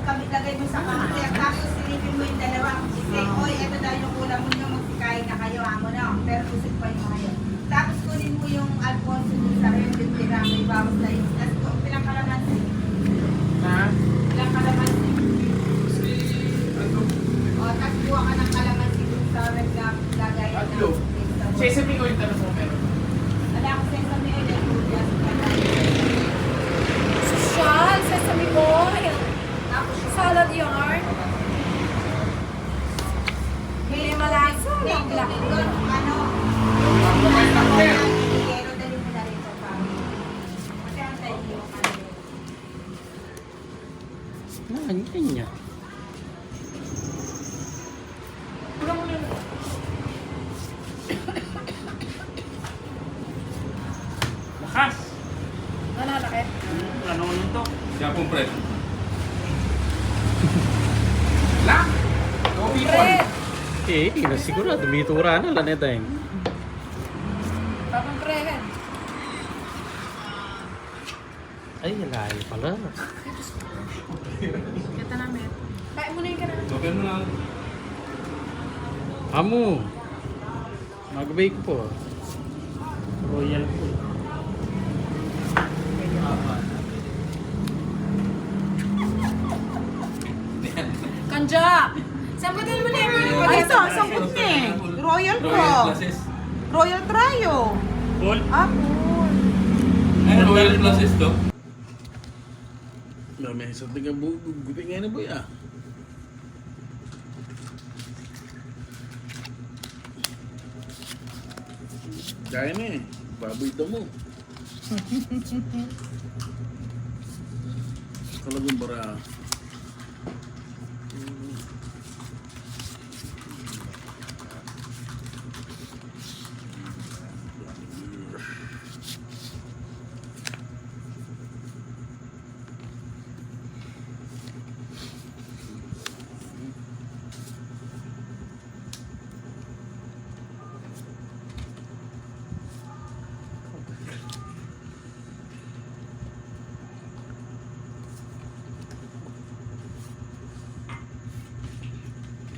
kami lagay mo sa counter, tapos silipin mo yung dalawa. Say, oy, ito daw yung kulang mo nyo, magsikain na kayo, amo na. Pero kusog pa yung kayo. Tapos kunin mo yung Alfonso dun sa rin, yung tira, may bawas na yun. Tapos pilang kalamansi. Ha? Pilang kalamansi. Ano? O, tapos buha ka ng kalamansi dun sa red lagay na. Atlo. Sesame oil talaga mo meron. Wala akong sesame oil, yung lugas. Social, sesame oil. Tapos Salad yarn. May malasa ng black doon, ano, May takter. Pero dali mo na rin sa kami. Kasi ang tayo yung ano. Ano niya? Lakas! Ano, laki? Ano nito? Siya pong pre. Lang! Coffee Bread. corn. Sigurado, bitura na lang ito eh. Papang bread. Ay, layo pala. Kita namin. Kain mo na yung kanina. Open mo na. Amo! Mag-bake po. Royal food. Kanja! Sambutin mo na yung Ay, ito, samput niya eh. Royal ko. Royal Places. Royal Trio. Paul? Apple. Ay, Royal Places to. May isang tiga gupi ngayon na boy ah. Kaya na eh. Baboy mo. Kalagang bara.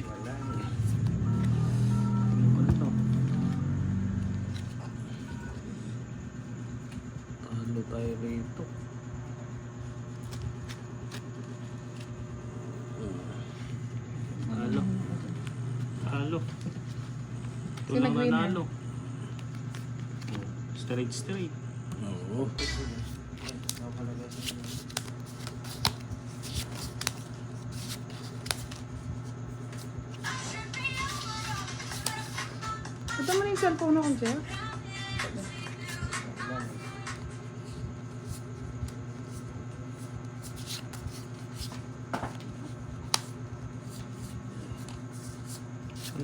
Wala eh. Ano? Talo tayo rito. Halo. Halo. Ito lang nanalo. Straight straight. Oo. Ito mo na yung cellphone ako, Jeff.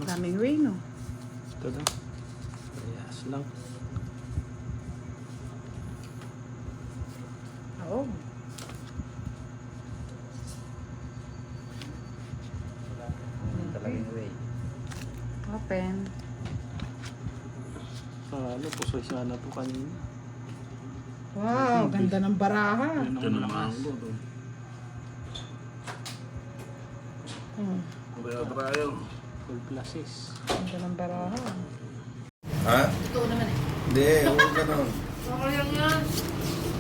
Daming way, no? Ito lang. Parehas lang. Oo. Talagang way. Open. Ano, pusoy sana to kanina. Wow, ganda ng baraha. Ito na mango to. Hmm, Kaya tayo. Full places. ganda ng baraha. Ha? Ito naman eh. Hindi, huwag ganun. Okay lang yan.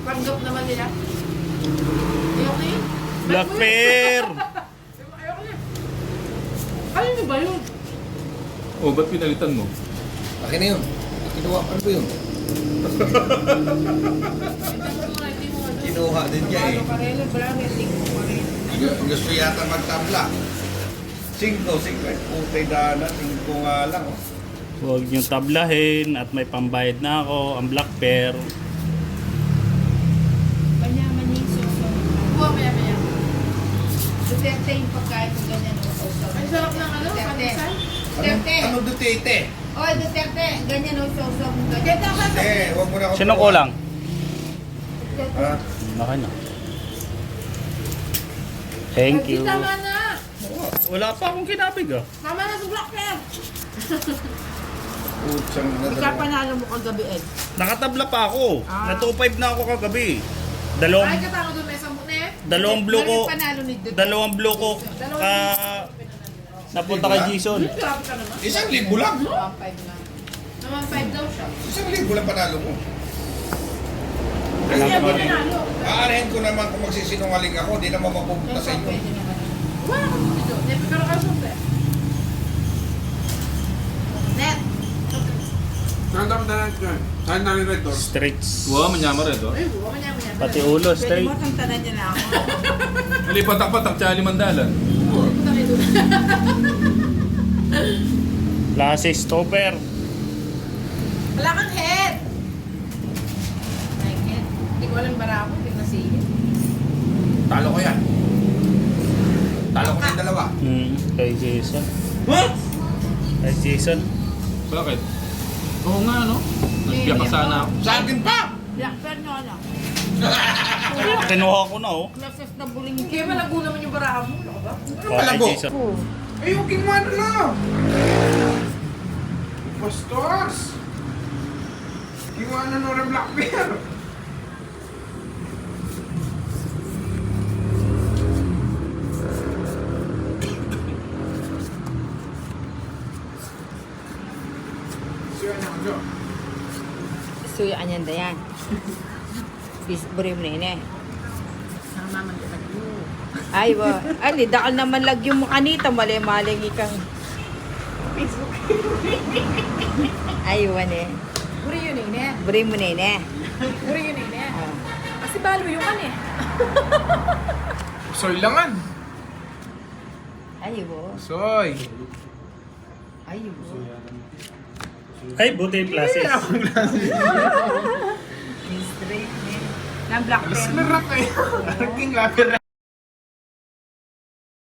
Panggap naman nila. Ayoko na yun. Black Bear! Ayoko na. Kaya nyo ba yun? Oh, ba't pinalitan mo? Akin na yun. Kinuha ko yun. Kinuha din niya eh. Karela, brother, tingko pa rin. Gusto yata magtabla. 5, 5. Putay dana. 5 nga lang. Oh. Huwag niyong tablahin at may pambayad na ako, ang Black Bear. Manyaman yung soso. Buwa maya-maya. Duterte yung pagkain kung ganyan o soso. Ang sarap ng ano? Pandesal? Duterte. Ano Duterte? Oy, Duterte. Ganyan o soso. Duterte ako. Hindi, huwag mo na ako. Sino kulang? Ha? Naka na. Thank you. Tama na. Wala pa akong kinabig ah. Tama na sa Black Bear. Putsang na Ikaw panalo mo kagabi eh. Nakatabla pa ako. Ah. Na 2.5 na ako kagabi. Dalawang, Ay, katako doon may 10 na eh. Dalawang blue ko. Parang panalo ni Duterte. Dalawang blue ko. Napunta kay Jason. Grabe ka naman. 1,000 lang. 1.5 lang. 1.5 daw siya. 1,000 lang panalo ko. Kasi ako nanalo. Aarahin ko naman kung magsisinungaling ako, di naman mapupunta sa inyo. Pwede naman. Wala kang dito. Pero kasunod eh. Net. Saan dami na lang? Saan na rin red door? Streets. Wow, manyama red door. Ay, buwa ka niya. Pati ulo, Pwede straight. mo itong tanan niya na ako. Mali patak-patak, tsaka 500. Punta kayo doon. Klase stopper. Wala kang head. My head. Hindi ko alam bara ako. Hindi ko nasihit. Talo ko yan. Talo ko yung dalawa. Kay Jason. What? Kay Jason. Bakit? Oo nga, no? Nagbiya pa sana ako. Sa akin pa! Blackper nyo ano? Kinuha ko na oh. Classes na buling. Kaya malago naman yung bara mo. Ano ka ba? Kay Malago? Jason. Eh, yung kimano lang! Bastos! Iwanan mo rin Black Bear! Siya na ako. Suyo anyan da yan. Buri mo na yun eh. Sama man kita ko. Ay, wa. Ali, dakal naman lagyong mo kanita. Mali-maling ikang. Ay, wan eh. Puri yun eh. Buri mo na yun eh. Puri yun eh. Kasi balo yung kan eh. Soy langan! Ay, wo. Soy! Ay, wo. Ay, buti yung klase. Straight eh. Ng black Alas pen. na rap eh! Arking lapir